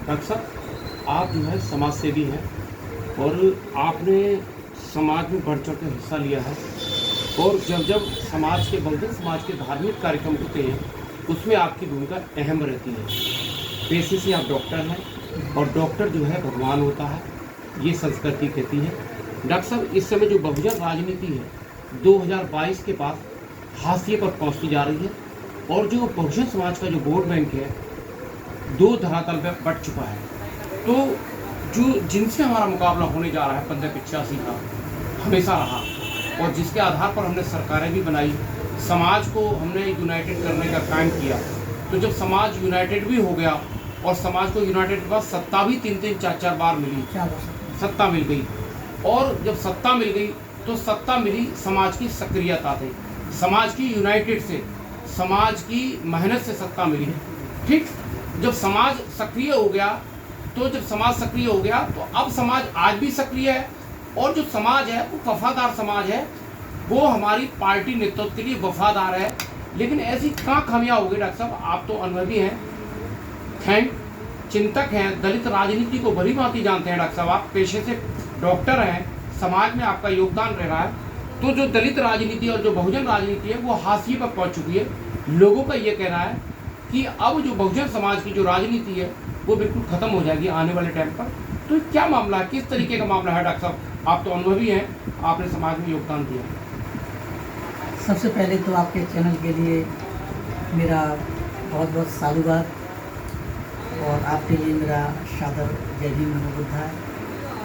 Doctor साहब, आप जो है समाज सेवी हैं और आपने समाज में बढ़ चढ़ कर हिस्सा लिया है और जब जब समाज के बहुजन समाज के धार्मिक कार्यक्रम होते हैं उसमें आपकी भूमिका अहम रहती है। पेशे से आप डॉक्टर हैं और डॉक्टर जो है भगवान होता है, ये संस्कृति कहती है। डॉक्टर साहब, इस समय जो बहुजन राजनीति है 2022 के बाद हाशिए पर पहुंचती जा रही है और जो बहुजन समाज का जो वोट बैंक है दो धरातल पर बढ़ चुका है। तो जो जिनसे हमारा मुकाबला होने जा रहा है 1585 का हमेशा रहा और जिसके आधार पर हमने सरकारें भी बनाई, समाज को हमने यूनाइटेड करने का काम किया। तो जब समाज यूनाइटेड भी हो गया और समाज को यूनाइटेड के बाद सत्ता भी 3-3, 4-4 बार मिली, सत्ता मिल गई और जब सत्ता मिल गई तो सत्ता मिली समाज की सक्रियता से, समाज की यूनाइटेड से, समाज की मेहनत से सत्ता मिली। ठीक, जब समाज सक्रिय हो गया तो तो अब समाज आज भी सक्रिय है और जो समाज है वो वफादार समाज है, वो हमारी पार्टी नेतृत्व के लिए वफादार है। लेकिन ऐसी कहाँ खामियां हो गई डॉक्टर साहब, आप तो अनुभवी हैं, चिंतक हैं, दलित राजनीति को भली भांति जानते हैं। डॉक्टर साहब, आप पेशे से डॉक्टर हैं, समाज में आपका योगदान रह रहा है। तो जो दलित राजनीति और जो बहुजन राजनीति है वो हाशिए पर पहुंच चुकी है। लोगों का ये कहना है कि अब जो बहुजन समाज की जो राजनीति है वो बिल्कुल खत्म हो जाएगी आने वाले टाइम पर। तो क्या मामला है, किस तरीके का मामला है डॉक्टर साहब? आप तो अनुभवी हैं, आपने समाज में योगदान दिया। सबसे पहले तो आपके चैनल के लिए मेरा बहुत बहुत साधुवाद और आपके लिए मेरा सादर जय भीम नमो बुद्धाय।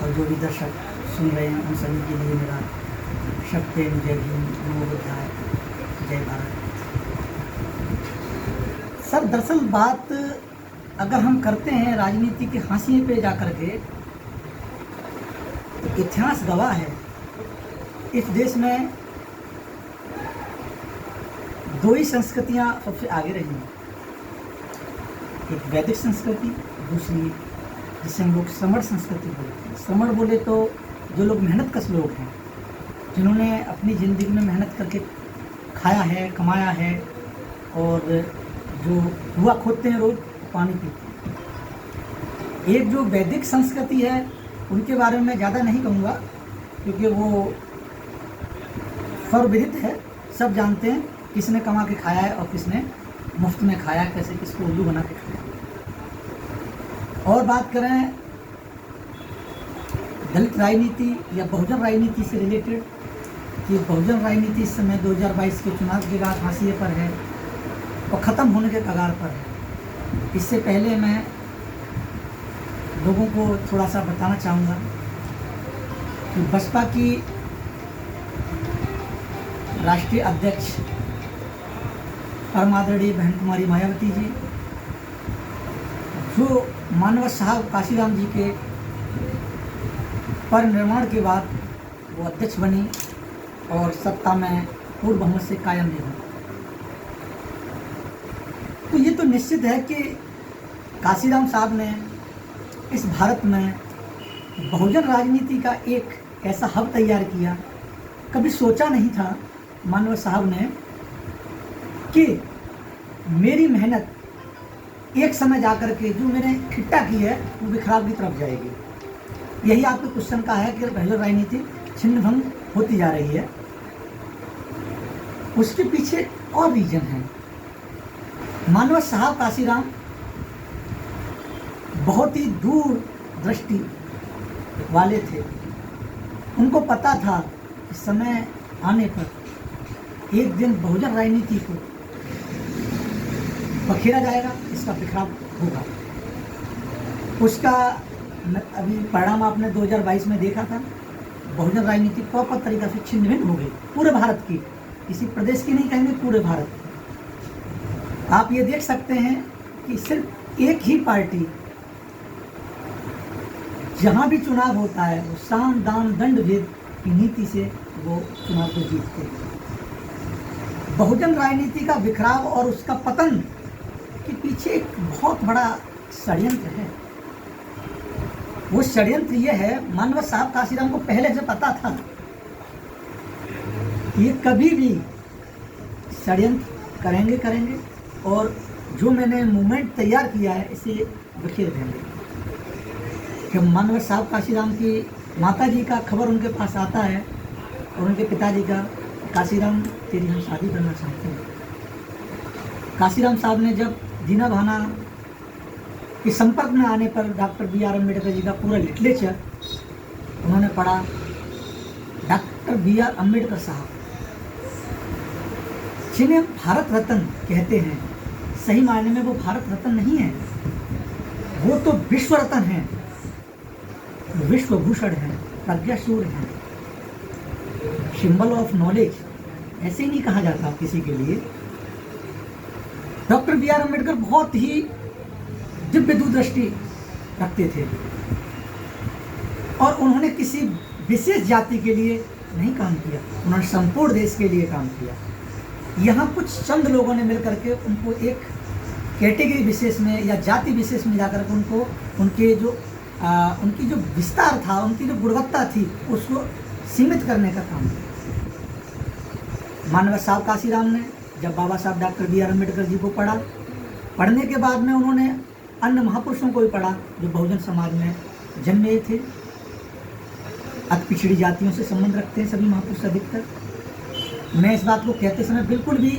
और जो भी दर्शक सुन रहे हैं उन सभी के लिए मेरा सप्रेम जय भीम नमो बुद्धाय, जय भारत। सर, दरअसल बात अगर हम करते हैं राजनीति के हाशिए पे जाकर के, तो इतिहास गवाह है इस देश में दो ही संस्कृतियां सबसे आगे रही हैं। एक वैदिक संस्कृति, दूसरी जिसे हम लोग श्रमण संस्कृति बोलते हैं। श्रमण बोले तो जो लोग मेहनतकश लोग हैं, जिन्होंने अपनी ज़िंदगी में मेहनत करके खाया है, कमाया है और जो हुआ खोदते हैं रोज पानी पीते हैं। एक जो वैदिक संस्कृति है उनके बारे में ज़्यादा नहीं कहूँगा क्योंकि वो सर्वविदित है, सब जानते हैं किसने कमा के खाया है और किसने मुफ्त में खाया है, कैसे किसको उल्लू बना के खाया। और बात करें दलित राजनीति या बहुजन राजनीति से रिलेटेड, कि बहुजन राजनीति इस समय 2022 के चुनाव के बाद हाशिए पर है और ख़त्म होने के कगार पर है। इससे पहले मैं लोगों को थोड़ा सा बताना चाहूँगा कि बसपा की राष्ट्रीय अध्यक्ष परम आदरणीय बहन कुमारी मायावती जी, जो मानव साहब काशीराम जी के परिनिर्वाण के बाद वो अध्यक्ष बनी और सत्ता में पूर्ण बहुमत से कायम नहीं हुई। तो ये तो निश्चित है कि काशीराम साहब ने इस भारत में बहुजन राजनीति का एक ऐसा हब तैयार किया। कभी सोचा नहीं था मानव साहब ने कि मेरी मेहनत एक समय जाकर के जो मैंने इकट्ठा की है वो बिखराव की तरफ जाएगी। यही आपके क्वेश्चन का है कि बहुजन राजनीति छिन्न भंग होती जा रही है। उसके पीछे और रीजन है। मानव साहब काशीराम बहुत ही दूर दृष्टि वाले थे। उनको पता था कि समय आने पर एक दिन बहुजन राजनीति को बखेरा जाएगा, इसका बिखराव होगा। उसका अभी परिणाम आपने 2022 में देखा था। बहुजन राजनीति प्रॉपर तरीका से छिन्न भिन्न हो गई पूरे भारत की, किसी प्रदेश की नहीं कहेंगे, पूरे भारत की। आप ये देख सकते हैं कि सिर्फ एक ही पार्टी जहाँ भी चुनाव होता है वो साम दाम दंड भेद की नीति से वो चुनाव को जीतते हैं। बहुजन राजनीति का बिखराव और उसका पतन के पीछे एक बहुत बड़ा षड्यंत्र है। वो षड्यंत्र ये है, मानव साहब काशीराम को पहले से पता था ये कभी भी षड्यंत्र करेंगे और जो मैंने मूवमेंट तैयार किया है इसे बिखेर देंगे। जब मानव साहब काशीराम की माता जी का खबर उनके पास आता है और उनके पिताजी का, काशीराम तेरी हम शादी करना चाहते हैं। काशीराम साहब ने जब जीना भाना के संपर्क में आने पर डॉक्टर B.R. अम्बेडकर जी का पूरा लिटरेचर उन्होंने पढ़ा। Doctor B.R. अम्बेडकर साहब जिन्हें भारत रत्न कहते हैं, सही मायने में वो भारत रत्न नहीं है, वो तो विश्व रत्न है, विश्व भूषण है, प्रज्ञासूर है, सिंबल ऑफ नॉलेज, ऐसे ही नहीं कहा जाता किसी के लिए। Doctor B.R. अम्बेडकर बहुत ही दिव्य दूरदृष्टि रखते थे और उन्होंने किसी विशेष जाति के लिए नहीं काम किया, उन्होंने संपूर्ण देश के लिए काम किया। यहाँ कुछ चंद लोगों ने मिलकर के उनको एक कैटेगरी विशेष में या जाति विशेष में जाकर के उनको उनकी जो विस्तार था, उनकी जो गुणवत्ता थी, उसको सीमित करने का काम किया। मानव साहब काशीराम ने जब बाबा साहब डॉक्टर B.R. अम्बेडकर जी को पढ़ा, पढ़ने के बाद में उन्होंने अन्य महापुरुषों को भी पढ़ा जो बहुजन समाज में जन्मे थे। अति पिछड़ी जातियों से संबंध रखते हैं सभी महापुरुष अधिकतर। मैं इस बात को कहते समय बिल्कुल भी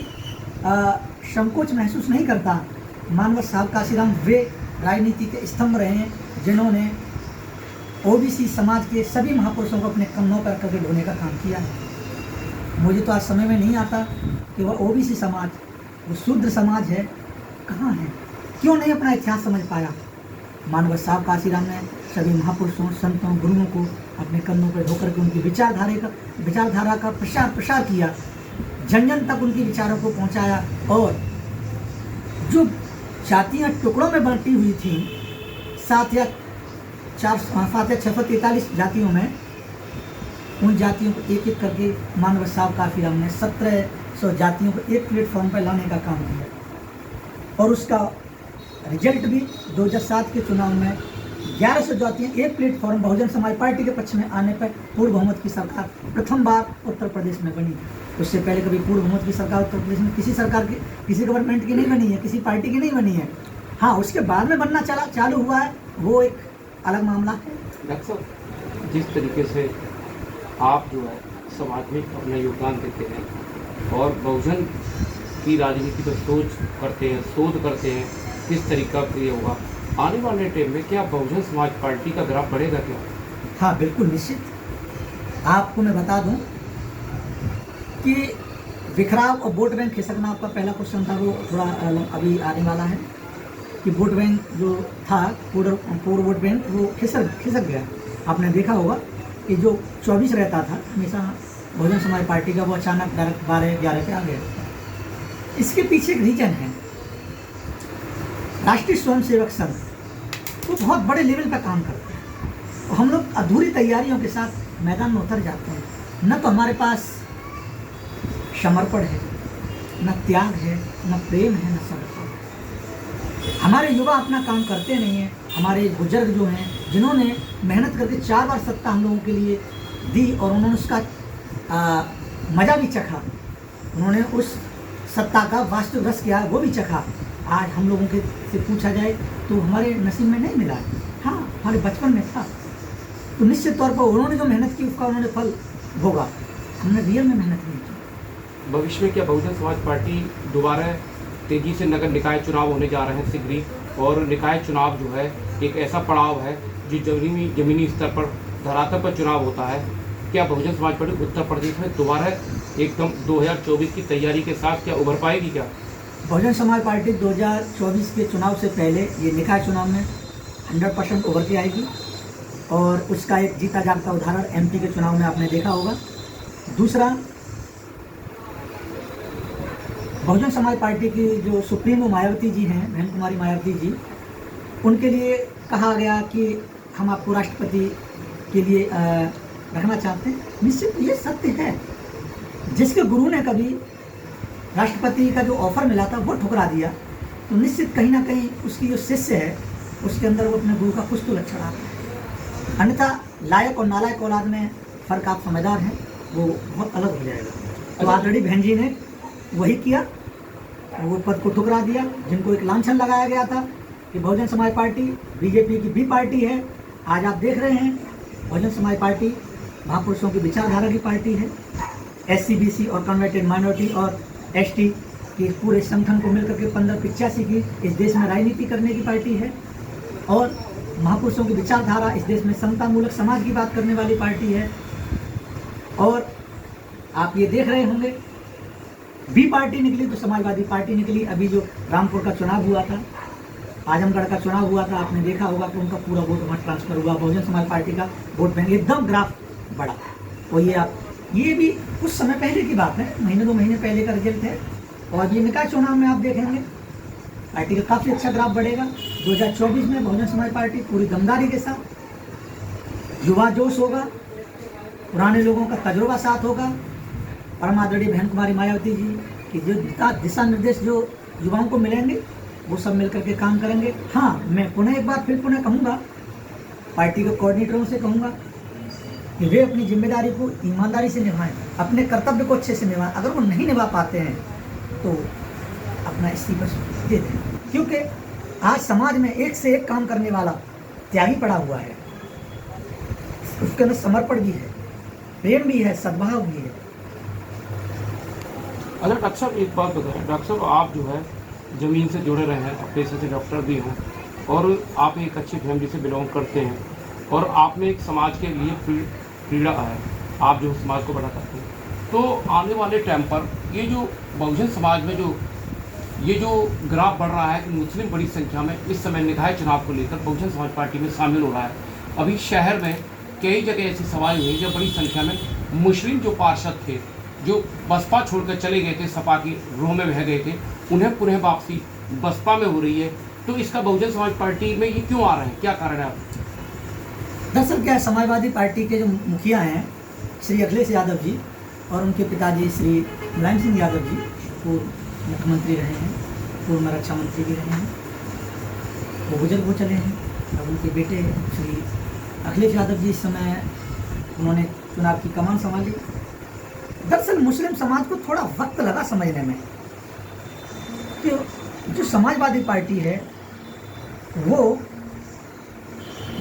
संकोच महसूस नहीं करता। मानव साहब काशीराम वे राजनीति के स्तंभ रहे हैं जिन्होंने OBC समाज के सभी महापुरुषों को अपने कन्नों पर करके ढोने का काम किया है। मुझे तो आज समय में नहीं आता कि वह OBC समाज, वो शूद्र समाज है, कहाँ है, क्यों नहीं अपना इतिहास समझ पाया। मानव साहब काशीराम ने सभी महापुरुषों, संतों, गुरुओं को अपने कंधों पर ढोकर के उनकी विचारधारा का प्रसार किया, जन जन तक उनकी विचारों को पहुंचाया। और जो जातियां टुकड़ों में बांटी हुई थी, 7 या 643 जातियों में, उन जातियों को एक एक करके मानव साहब काशीराम ने 1700 जातियों को एक प्लेटफॉर्म पर लाने का काम किया। और उसका रिजल्ट भी 2007 के चुनाव में 1100 जातियां एक प्लेटफॉर्म बहुजन समाज पार्टी के पक्ष में आने पर पूर्ण बहुमत की सरकार प्रथम बार उत्तर प्रदेश में बनी। उससे पहले कभी पूर्ण बहुमत की सरकार उत्तर प्रदेश में किसी गवर्नमेंट की नहीं बनी है, किसी पार्टी की नहीं बनी है। हाँ, उसके बाद में बनना चालू हुआ है, वो एक अलग मामला है। डॉक्टर साहब, जिस तरीके से आप जो है समाज में अपना योगदान देते हैं और बहुजन की राजनीति पर शोध करते हैं, किस तरीका प्रिय होगा आने वाले टाइम में, क्या बहुजन समाज पार्टी का ग्राफ बढ़ेगा क्या? हाँ, बिल्कुल निश्चित। आपको मैं बता दूं कि बिखराव और वोट बैंक खिसकना, आपका पहला क्वेश्चन था, वो थोड़ा अभी आने वाला है कि वोट बैंक जो था, पूर्व वोट बैंक, वो खिसक गया। आपने देखा होगा कि जो 24 रहता था हमेशा बहुजन समाज पार्टी का, वो अचानक डायरेक्ट 12-11 पे आ गया। इसके पीछे एक रीजन है, राष्ट्रीय स्वयंसेवक संघ वो बहुत बड़े लेवल पर काम करते हैं और हम लोग अधूरी तैयारियों के साथ मैदान में उतर जाते हैं। न तो हमारे पास समर्पण है, न त्याग है, न प्रेम है, न समर्पण है। हमारे युवा अपना काम करते नहीं हैं। हमारे बुजुर्ग जो हैं, जिन्होंने मेहनत करके 4 बार सत्ता हम लोगों के लिए दी और उन्होंने उसका मज़ा भी चखा, उन्होंने उस सत्ता का वास्तविक रस क्या है वो भी चखा। आज हम लोगों के से पूछा जाए तो हमारे नसीब में नहीं मिला है। हाँ, हमारे बचपन में था, तो निश्चित तौर पर उन्होंने जो मेहनत की उसका उन्होंने फल भोगा, हमने रियल में मेहनत नहीं की। भविष्य में क्या बहुजन समाज पार्टी दोबारा तेजी से नगर निकाय चुनाव होने जा रहे हैं शीघ्र ही, और निकाय चुनाव जो है एक ऐसा पड़ाव है जो जमीनी स्तर पर धरातल पर चुनाव होता है, क्या बहुजन समाज पार्टी उत्तर प्रदेश में दोबारा एकदम 2024 की तैयारी के साथ क्या उभर पाएगी? क्या बहुजन समाज पार्टी 2024 के चुनाव से पहले ये निकाय चुनाव में 100% उभर के आएगी और उसका एक जीता जागता उदाहरण MP के चुनाव में आपने देखा होगा। दूसरा, बहुजन समाज पार्टी की जो सुप्रीमो मायावती जी हैं, बहन कुमारी मायावती जी, उनके लिए कहा गया कि हम आपको राष्ट्रपति के लिए रखना चाहते हैं। निश्चित ये सत्य है। जिसके गुरु ने कभी राष्ट्रपति का जो ऑफर मिला था वो ठुकरा दिया, तो निश्चित कहीं ना कहीं उसकी जो शिष्य है उसके अंदर वो अपने गुरु का कुछ तो लक्षण आता है। अन्यथा लायक और नालायक औलाद में फ़र्क आप समझदार हैं, वो बहुत अलग हो जाएगा। तो ऑलरेडी बहन जी ने वही किया, वो पद को ठुकरा दिया। जिनको एक लांछन लगाया गया था कि बहुजन समाज पार्टी बीजेपी की बी पार्टी है आज आप देख रहे हैं बहुजन समाज पार्टी महापुरुषों की विचारधारा की पार्टी है। SC BC और कन्वर्टेड माइनॉरिटी और ST की पूरे संगठन को मिलकर के 1585 की इस देश में राजनीति करने की पार्टी है और महापुरुषों की विचारधारा इस देश में समतामूलक समाज की बात करने वाली पार्टी है। और आप ये देख रहे होंगे बी पार्टी निकली तो समाजवादी पार्टी निकली। अभी जो रामपुर का चुनाव हुआ था, आजमगढ़ का चुनाव हुआ था, आपने देखा होगा कि उनका पूरा वोट वहाँ ट्रांसफर हुआ। बहुजन समाज पार्टी का वोट बैंक एकदम ग्राफ बढ़ा। और ये भी कुछ समय पहले की बात है, महीने 2 महीने पहले का रिजल्ट है। और ये निकाय चुनाव में आप देखेंगे पार्टी का काफ़ी अच्छा ग्राफ बढ़ेगा। 2024 में बहुजन समाज पार्टी पूरी दमदारी के साथ, युवा जोश होगा, पुराने लोगों का तजुर्बा साथ होगा। परम आदरणीय बहन कुमारी मायावती जी की जो दिशा निर्देश जो युवाओं को मिलेंगे वो सब मिलकर के काम करेंगे। हाँ, मैं एक बार फिर कहूँगा, पार्टी के कोऑर्डिनेटरों से कहूँगा कि वे अपनी जिम्मेदारी को ईमानदारी से निभाएं, अपने कर्तव्य को अच्छे से निभाएं। अगर वो नहीं निभा पाते हैं तो अपना इस्तीफा दे दें, क्योंकि आज समाज में एक से एक काम करने वाला त्यागी पड़ा हुआ है। उसके अंदर समर्पण भी है, प्रेम भी है, सद्भाव भी है। अच्छा डॉक्टर साहब, एक बात बताएं। डॉक्टर साहब, आप जो है ज़मीन से जुड़े रहे हैं, पेशे से डॉक्टर भी हैं और आप एक अच्छी फैमिली से बिलोंग करते हैं और आपने एक समाज के लिए पीड़ा है, आप जो समाज को बड़ा करते हैं। तो आने वाले टाइम पर ये जो बहुजन समाज में ये जो ग्राफ बढ़ रहा है कि मुस्लिम बड़ी संख्या में इस समय निकाय चुनाव को लेकर बहुजन समाज पार्टी में शामिल हो रहा है। अभी शहर में कई जगह ऐसी सभाएं हुई जब बड़ी संख्या में मुस्लिम जो पार्षद थे, जो बसपा छोड़कर चले गए थे, सपा की रोह में बह गए थे, उन्हें पुनः वापसी बसपा में हो रही है। तो इसका बहुजन समाज पार्टी में ये क्यों आ रहा है, क्या कारण है? आप दरअसल क्या है, समाजवादी पार्टी के जो मुखिया हैं श्री अखिलेश यादव जी और उनके पिताजी श्री मुलायम सिंह यादव जी पूर्व मुख्यमंत्री रहे हैं, पूर्व रक्षा मंत्री भी रहे हैं, वो बुजुर्ग हो चले हैं। अब उनके बेटे श्री अखिलेश यादव जी इस समय उन्होंने चुनाव की कमान संभाली। दरअसल मुस्लिम समाज को थोड़ा वक्त लगा समझने में कि जो समाजवादी पार्टी है वो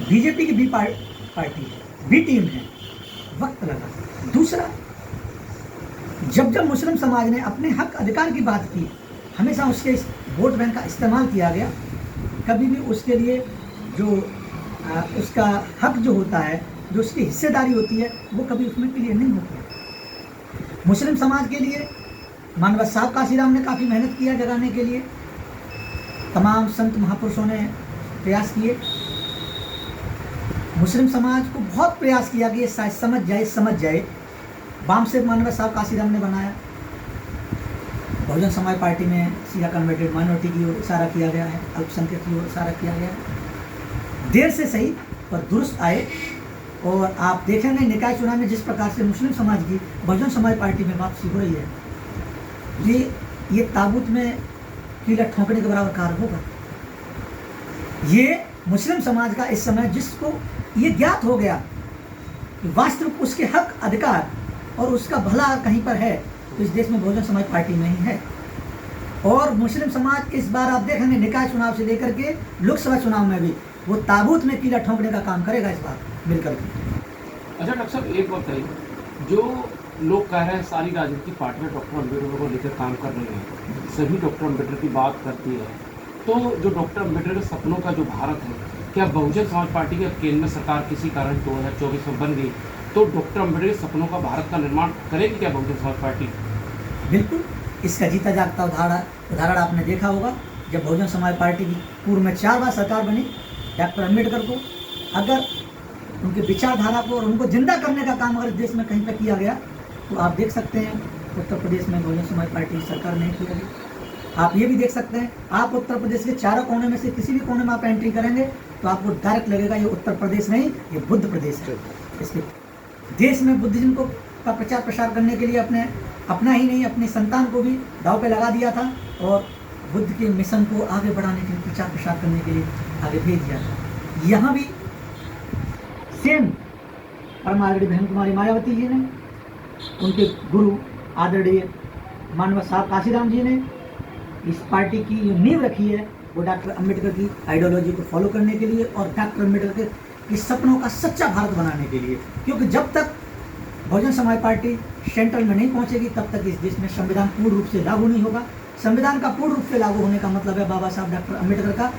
बीजेपी की बी पार्टी है, बी टीम है, वक्त लगा। दूसरा, जब मुस्लिम समाज ने अपने हक अधिकार की बात की, हमेशा उसके इस वोट बैंक का इस्तेमाल किया गया। कभी भी उसके लिए जो उसका हक जो होता है, जो उसकी हिस्सेदारी होती है, वो कभी उसमें क्लियर नहीं होती। मुस्लिम समाज के लिए मानवत साहब काशीराम ने काफ़ी मेहनत किया जगाने के लिए, तमाम संत महापुरुषों ने प्रयास किए। मुस्लिम समाज को बहुत प्रयास किया कि ये शायद समझ जाए। बाम से मानवत साहब काशीराम ने बनाया, बहुजन समाज पार्टी में सीधा कन्वर्टेड माइनॉरिटी की ओर इशारा किया गया है, अल्पसंख्यक की ओर इशारा किया गया है। देर से सही पर दुरुस्त आए। और आप देखेंगे निकाय चुनाव में जिस प्रकार से मुस्लिम समाज की बहुजन समाज पार्टी में वापसी हो रही है, ये ताबूत में कीला ठोंकने के बराबर कार्य होगा। ये मुस्लिम समाज का इस समय जिसको ये ज्ञात हो गया कि वास्तविक उसके हक अधिकार और उसका भला कहीं पर है, तो इस देश में बहुजन समाज पार्टी नहीं है। और मुस्लिम समाज इस बार आप देखेंगे निकाय चुनाव से लेकर के लोकसभा चुनाव में भी वो ताबूत में कीला ठोंकने का काम करेगा इस बार मिलकर के। अच्छा डॉक्टर साहब, एक बात बताइए, जो लोग कह रहे हैं सारी राजनीतिक पार्टियां डॉक्टर अम्बेडकर को लेकर काम कर रही हैं, सभी डॉक्टर अम्बेडकर की बात करती है, तो जो डॉक्टर अम्बेडकर के सपनों का जो भारत है, क्या बहुजन समाज पार्टी की केंद्र में सरकार किसी कारण 2024 में बन गई तो डॉक्टर अम्बेडकर के सपनों का भारत का निर्माण करेगी क्या बहुजन समाज पार्टी? बिल्कुल, इसका जीता जागता उदाहरण आपने देखा होगा। जब बहुजन समाज पार्टी की पूर्व में 4 बार सरकार बनी, डॉक्टर अम्बेडकर को अगर उनके विचारधारा को और उनको जिंदा करने का काम अगर देश में कहीं पर किया गया तो आप देख सकते हैं उत्तर प्रदेश में बहुजन समाज पार्टी की सरकार नहीं की गई। आप ये भी देख सकते हैं, आप उत्तर प्रदेश के चारों कोने में से किसी भी कोने में आप एंट्री करेंगे तो आपको डायरेक्ट लगेगा ये उत्तर प्रदेश नहीं, ये बुद्ध प्रदेश है। इसके देश में बुद्धिज्म को का प्रचार प्रसार करने के लिए अपना ही नहीं अपने संतान को भी दाव पे लगा दिया था और बुद्ध के मिशन को आगे बढ़ाने के लिए, प्रचार प्रसार करने के लिए आगे भेज दिया था। यहाँ भी सेम परम आदरणीय बहन कुमारी मायावती जी ने, उनके गुरु आदरणीय मानवत साहब काशीराम जी ने इस पार्टी की जो नींव रखी है वो डॉक्टर अम्बेडकर की आइडियोलॉजी को फॉलो करने के लिए और डॉक्टर अम्बेडकर के कि सपनों का सच्चा भारत बनाने के लिए, क्योंकि जब तक बहुजन समाज पार्टी सेंट्रल में नहीं पहुंचेगी तब तक इस देश में संविधान पूर्ण रूप से लागू नहीं होगा। संविधान का पूर्ण रूप से लागू होने का मतलब है बाबा साहब डॉक्टर अम्बेडकर का।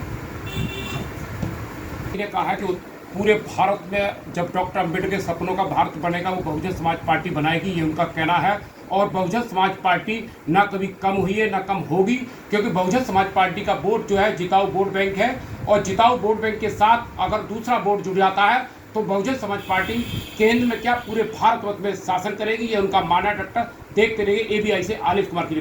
ने कहा है कि पूरे भारत में जब डॉक्टर अम्बेडकर के सपनों का भारत बनेगा वो बहुजन समाज पार्टी बनाएगी, ये उनका कहना है। और बहुजन समाज पार्टी ना कभी कम हुई है ना कम होगी, क्योंकि बहुजन समाज पार्टी का वोट जो है जिताऊ वोट बैंक है, और जिताऊ वोट बैंक के साथ अगर दूसरा वोट जुड़ जाता है तो बहुजन समाज पार्टी केंद्र में क्या पूरे भारतवर्ष में शासन करेगी, ये उनका मानना। डॉक्टर देखते रहिए ABI से आलिफ कुमार की।